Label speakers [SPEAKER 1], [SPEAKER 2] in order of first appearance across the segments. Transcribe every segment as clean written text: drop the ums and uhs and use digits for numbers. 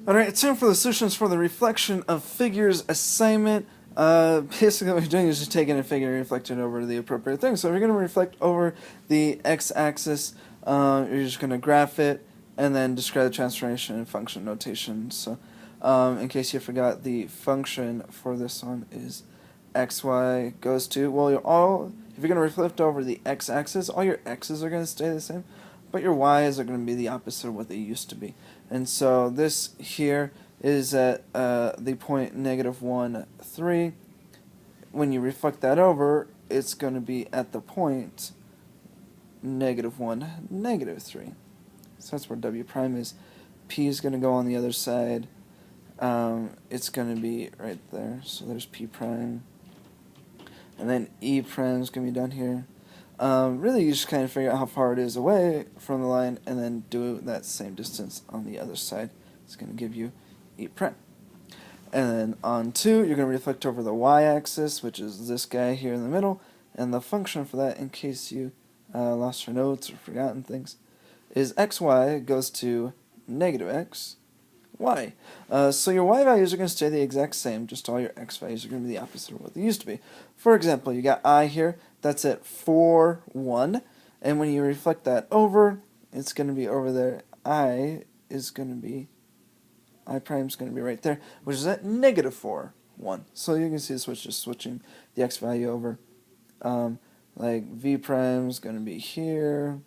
[SPEAKER 1] Alright, it's time for the solutions for the reflection of figures assignment. Basically what you're doing is just taking a figure and reflecting it over the appropriate thing. So if you're going to reflect over the x-axis, you're just going to graph it and then describe the transformation and function notation. So in case you forgot, the function for this one is xy goes to, well, if you're going to reflect over the x-axis, all your x's are going to stay the same, but your y's are going to be the opposite of what they used to be. And so this here is at the point -1, 3. When you reflect that over, it's going to be at the point -1, -3. So that's where w prime is. P is going to go on the other side. It's going to be right there. So there's P prime. And then E prime is going to be down here. Really, you just kind of figure out how far it is away from the line and then do that same distance on the other side. It's going to give you E prime. And then on 2, you're going to reflect over the y-axis, which is this guy here in the middle. And the function for that, in case you lost your notes or forgotten things, is xy goes to -x, y. So your y values are going to stay the exact same, just all your x values are going to be the opposite of what they used to be. For example, you got I here, that's at 4, 1, and when you reflect that over, it's going to be over there. I prime is going to be right there, which is at -4, 1. So you can see the switch just switching the x value over. Like V prime is going to be here,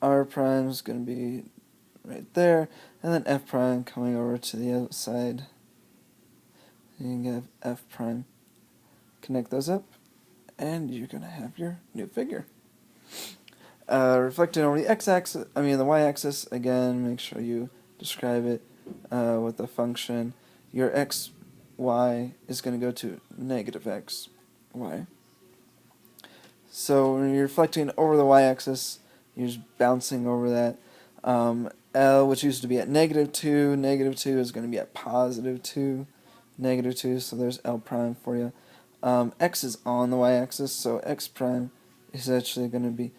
[SPEAKER 1] R prime is going to be right there, and then F prime coming over to the outside. You can get F prime. Connect those up, and you're going to have your new figure. Reflecting over the x-axis, the y-axis, again, make sure you describe it with the function. Your xy is going to go to -xy. So when you're reflecting over the y-axis, you're just bouncing over that. L, which used to be at -2, -2 is going to be at +2, -2, so there's L prime for you. X is on the y-axis, so x prime is actually going to be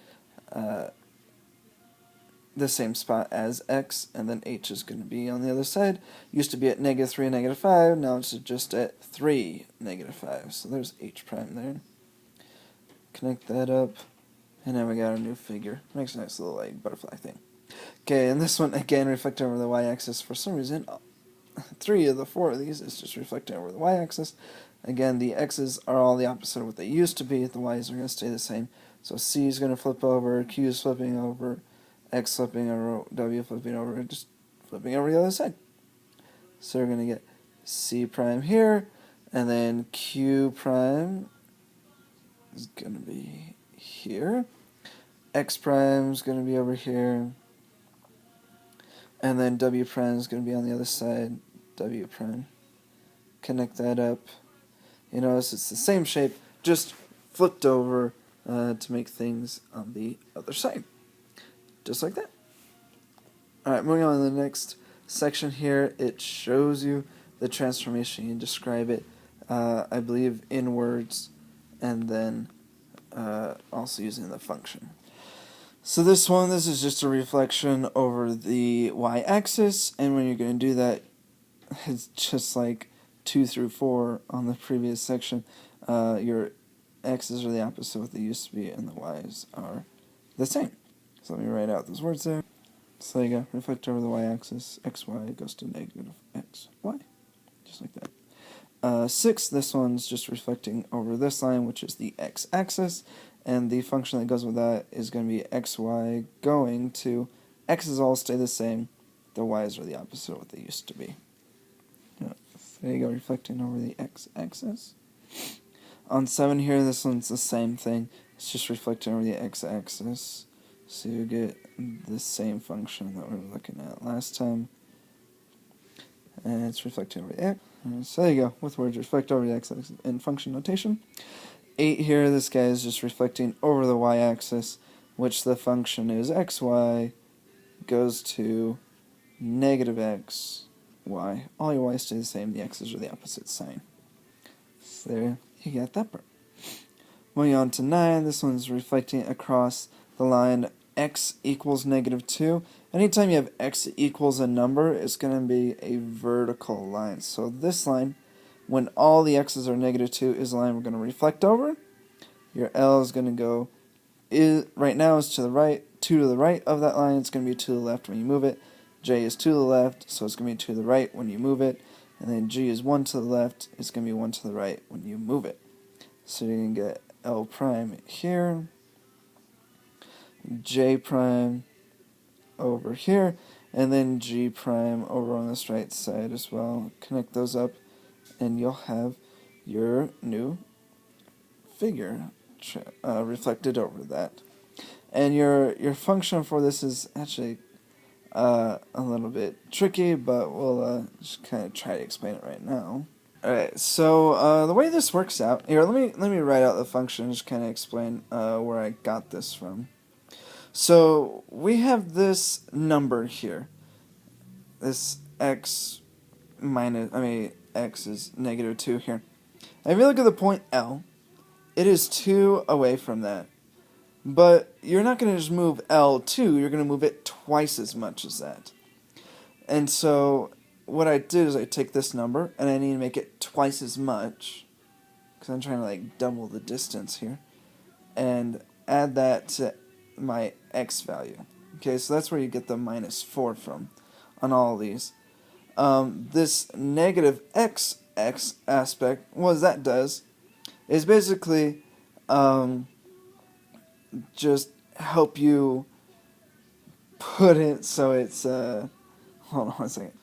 [SPEAKER 1] the same spot as x, and then h is going to be on the other side. Used to be at -3 and -5, now it's just at 3, -5, so there's h prime there. Connect that up, and now we got our new figure. Makes a nice little like butterfly thing. Okay, and this one again reflecting over the y-axis. For some reason, 3 of the 4 of these is just reflecting over the y-axis. Again, the x's are all the opposite of what they used to be. The y's are going to stay the same. So C is going to flip over, Q is flipping over, X flipping over, W flipping over, and just flipping over the other side. So we're going to get C prime here, and then Q prime is going to be here. X prime is going to be over here. And then W prime is going to be on the other side, W prime. Connect that up. You notice it's the same shape, just flipped over to make things on the other side. Just like that. Alright, moving on to the next section here, it shows you the transformation. You describe it, I believe, in words, and then also using the function. So this is just a reflection over the y-axis, and when you're going to do that, it's just like 2 through 4 on the previous section. Your x's are the opposite of what they used to be, and the y's are the same. So let me write out those words there. So there you go. Reflect over the y-axis. xy goes to -xy. Just like that. 6, this one's just reflecting over this line, which is the x-axis. And the function that goes with that is going to be xy going to, x's all stay the same, the y's are the opposite of what they used to be. There you go, reflecting over the x-axis. On 7 here, this one's the same thing. It's just reflecting over the x-axis. So you get the same function that we were looking at last time. And it's reflecting over the x. So there you go, with words reflect over the x-axis in function notation. 8 here, this guy is just reflecting over the y-axis, which the function is xy goes to -xy. All your y's stay the same, the x's are the opposite sign. So there you got that part. Moving on to 9, this one's reflecting across the line x equals -2, anytime you have x equals a number, it's going to be a vertical line. So this line, when all the x's are -2, is the line we're going to reflect over. Your L is going to go, right now is to the right, 2 to the right of that line, it's going to be to the left when you move it. J is to the left, so it's going to be to the right when you move it. And then G is 1 to the left, it's going to be 1 to the right when you move it. So you're going to get L prime here, J prime over here, and then G prime over on this right side as well. Connect those up, and you'll have your new figure reflected over that. And your function for this is actually a little bit tricky, but we'll just kind of try to explain it right now. Alright, so the way this works out, here, let me write out the function and just kind of explain where I got this from. So we have this number here, this x is -2 here. And if you look at the point L, it is 2 away from that. But you're not going to just move L2, you're going to move it twice as much as that. And so what I did is I take this number and I need to make it twice as much, because I'm trying to like double the distance here, and add that to my x value. Okay, so that's where you get the -4 from on all these. This negative x aspect, what that does is basically just help you put it so it's hold on one second.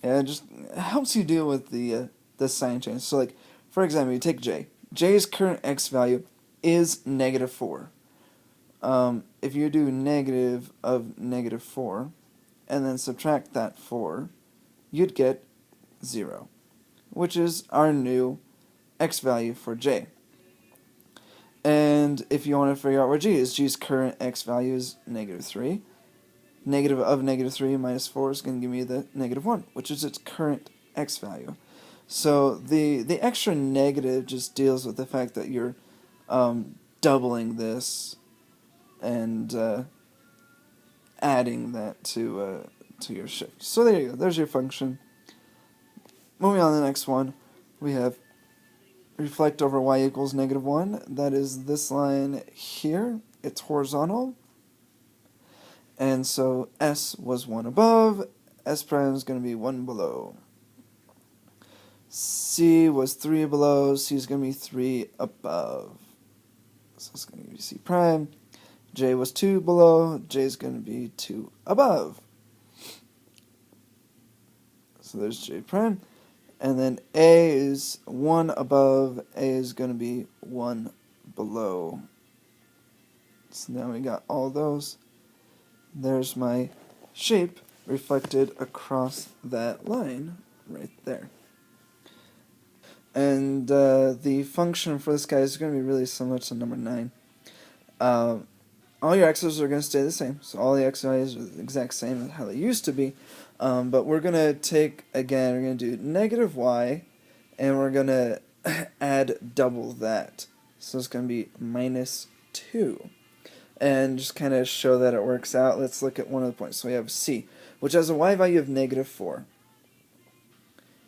[SPEAKER 1] Yeah, it just helps you deal with the sign change. So like, for example, you take J. J's current x value is -4. If you do negative of -4 and then subtract that 4, you'd get 0, which is our new x value for J. And if you want to figure out where G is, G's current x value is -3. Negative of -3 minus 4 is going to give me the -1, which is its current x value. So the extra negative just deals with the fact that you're doubling this and adding that to your shift. So there you go. There's your function. Moving on to the next one, we have reflect over y equals -1. That is this line here. It's horizontal. And so S was 1 above. S prime is going to be 1 below. C was 3 below. C is going to be 3 above. So it's going to be C prime. J was 2 below. J is going to be 2 above. So there's J prime. And then A is 1 above, A is going to be 1 below. So now we got all those. There's my shape reflected across that line right there. And the function for this guy is going to be really similar to number 9. All your x's are going to stay the same, so all the x values are the exact same as how they used to be. But we're going to take, again, we're going to do -y, and we're going to add double that. So it's going to be -2. And just kind of show that it works out, let's look at one of the points. So we have C, which has a y value of -4.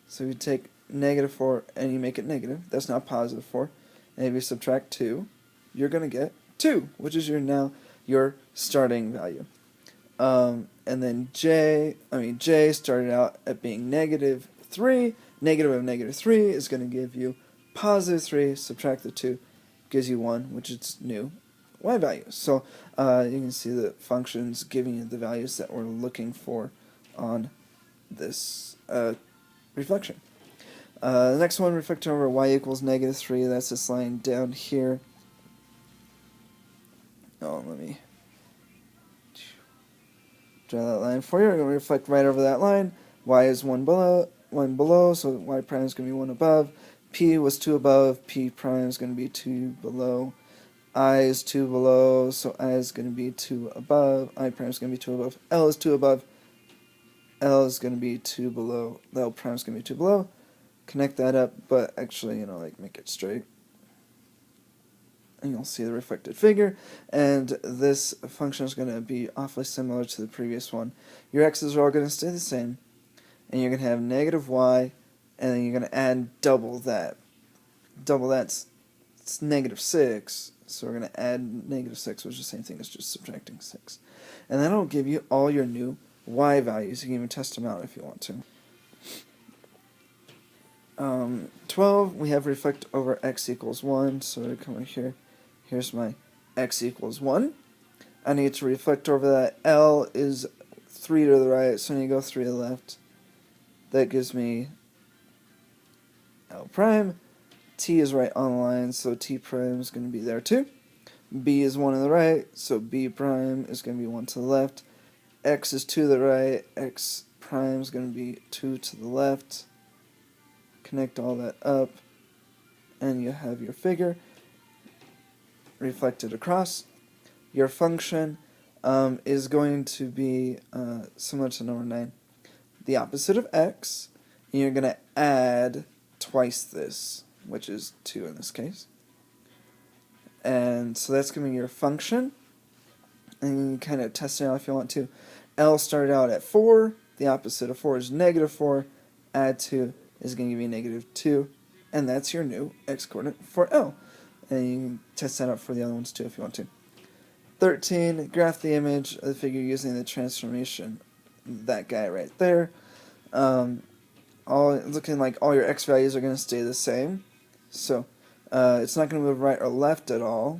[SPEAKER 1] So you take -4 and you make it negative. That's now +4. And if you subtract 2, you're going to get 2, which is your starting value. And then J started out at being -3. Negative of -3 is going to give you +3. Subtract the 2, gives you 1, which is new y value. So you can see the functions giving you the values that we're looking for on this reflection. The next one, reflecting over y equals -3. That's this line down here. Oh, let me draw that line for you. We're going to reflect right over that line. Y is 1 below, so y prime is going to be 1 above. P was 2 above, P prime is going to be 2 below. I is 2 below, so I is going to be 2 above. I prime is going to be 2 above. L is 2 above. L is going to be 2 below. L prime is going to be 2 below. Connect that up, but actually, like make it straight. and you'll see the reflected figure, and this function is going to be awfully similar to the previous one. Your x's are all going to stay the same, and you're going to have negative y, and then you're going to add double that. Double that's it's negative 6, so we're going to add negative 6, which is the same thing as just subtracting 6. And that'll give you all your new y values. You can even test them out if you want to. 12, we have reflect over x equals 1, so we come over here. Here's my x equals 1. I need to reflect over that. L is 3 to the right, so I need to go 3 to the left. That gives me L prime. T is right on the line, so T prime is going to be there too. B is 1 to the right, so B prime is going to be 1 to the left. X is 2 to the right, X prime is going to be 2 to the left. Connect all that up, and you have your figure reflected across. Your function is going to be similar to number 9. The opposite of x, and you're going to add twice this, which is 2 in this case. And so that's going to be your function, and you can kind of test it out if you want to. L started out at 4, the opposite of 4 is negative 4, add 2 is going to give you negative 2, and that's your new x-coordinate for L. And you can test that out for the other ones too if you want to. 13, graph the image of the figure using the transformation, that guy right there. Looking like all your x values are going to stay the same. So it's not going to move right or left at all.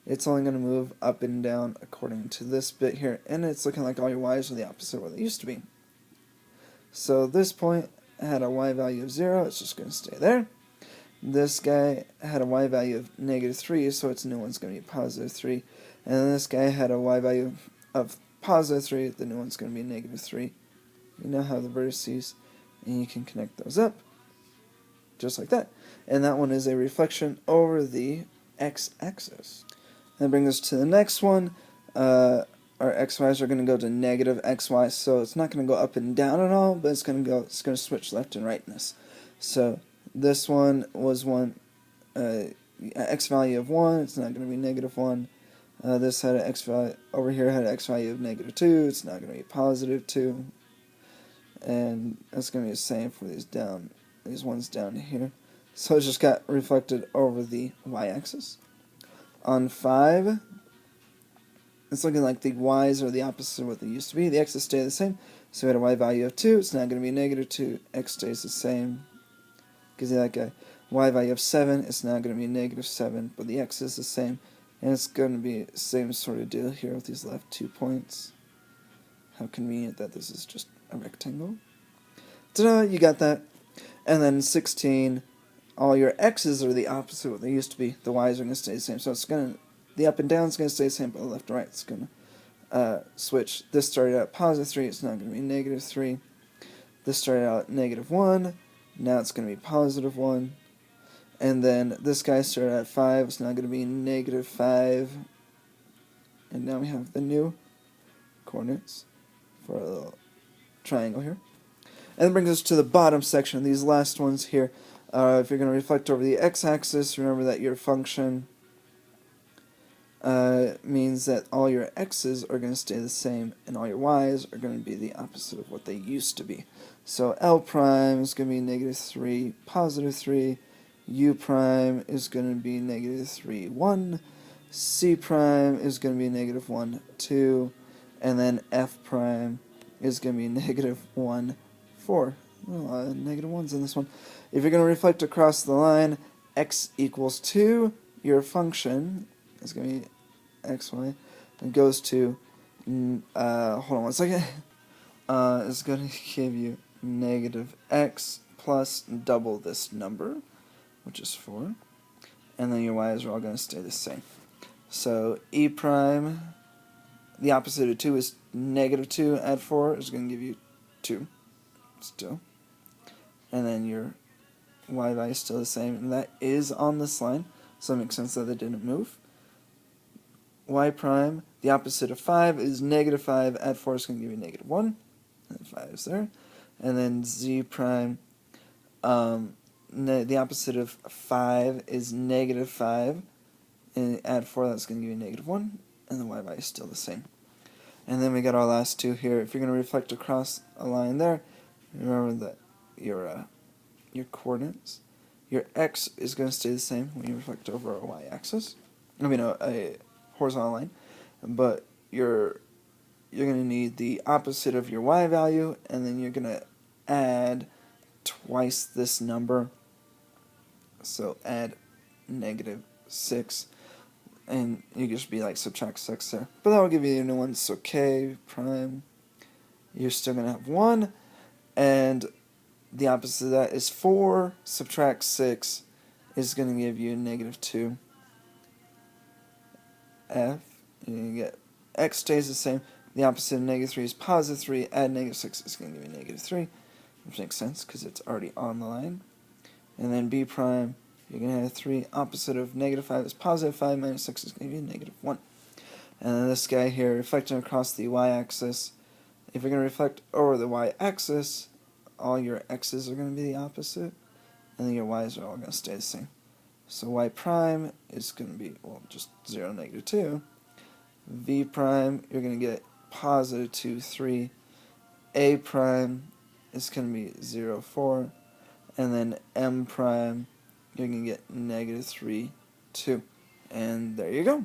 [SPEAKER 1] It's only going to move up and down according to this bit here. And it's looking like all your y's are the opposite of what they used to be. So this point had a y value of 0, it's just going to stay there. This guy had a y value of negative 3, so its new one's going to be positive 3. And then this guy had a y value of positive 3, the new one's going to be negative 3. You now have the vertices, and you can connect those up, just like that. And that one is a reflection over the x-axis. That brings us to the next one. Our xy's are going to go to negative xy, so it's not going to go up and down at all, but it's going to switch left and right in this. So this one was x value of 1, it's not going to be negative 1. This had an x value over here had an x value of negative 2, it's not going to be positive 2. And that's going to be the same for these ones down here. So it just got reflected over the y-axis. On 5, it's looking like the y's are the opposite of what they used to be. The x's stay the same. So we had a y value of 2. It's not going to be negative 2. X stays the same. Gives you that guy. Y value of 7. It's not going to be negative 7. But the x is the same. And it's going to be the same sort of deal here with these left 2 points. How convenient that this is just a rectangle. Ta-da! You got that. And then 16. All your x's are the opposite of what they used to be. The y's are going to stay the same. So it's going to... The up and down is going to stay the same, but the left and right is going to switch. This started out positive 3, it's not going to be negative 3. This started out negative 1, now it's going to be positive 1. And then this guy started at 5, it's now going to be negative 5. And now we have the new coordinates for a little triangle here. And that brings us to the bottom section. These last ones here, if you're going to reflect over the x-axis, remember that your function means that all your x's are going to stay the same and all your y's are going to be the opposite of what they used to be. So L prime is going to be negative 3, positive 3. U prime is going to be negative 3, 1. C prime is going to be negative 1, 2. And then F prime is going to be negative 1, 4. A lot of negative 1s in this one. If you're going to reflect across the line, x equals 2, your function is going to be xy, and goes to, hold on one second, is going to give you negative x plus double this number, which is 4, and then your y's are all going to stay the same. So e prime, the opposite of 2 is negative 2, add 4 is going to give you 2, still, and then your y value is still the same, and that is on this line, so it makes sense that it didn't move. Y prime, the opposite of 5 is negative 5, add 4 is going to give you negative 1, and 5 is there. And then z prime, the opposite of 5 is negative 5, and add 4, that's going to give you negative 1, and the y value is still the same. And then we got our last two here. If you're going to reflect across a line there, remember that your coordinates, your x is going to stay the same when you reflect over a y-axis. I mean a horizontal line, but you're going to need the opposite of your y value, and then you're going to add twice this number. So add negative 6, and you just be like subtract 6 there. But that'll give you a new one. So k prime, you're still going to have 1, and the opposite of that is 4, subtract 6 is going to give you negative 2. F, you get x stays the same. The opposite of negative 3 is positive 3. Add negative 6 is going to give you negative 3, which makes sense because it's already on the line. And then b prime, you're going to have 3. Opposite of negative 5 is positive 5. Minus 6 is going to give you negative 1. And then this guy here, reflecting across the y-axis. If you're going to reflect over the y-axis, all your x's are going to be the opposite, and then your y's are all going to stay the same. So y prime is going to be, well, just 0, negative 2. V prime, you're going to get positive 2, 3. A prime is going to be 0, 4. And then M prime, you're going to get negative 3, 2. And there you go.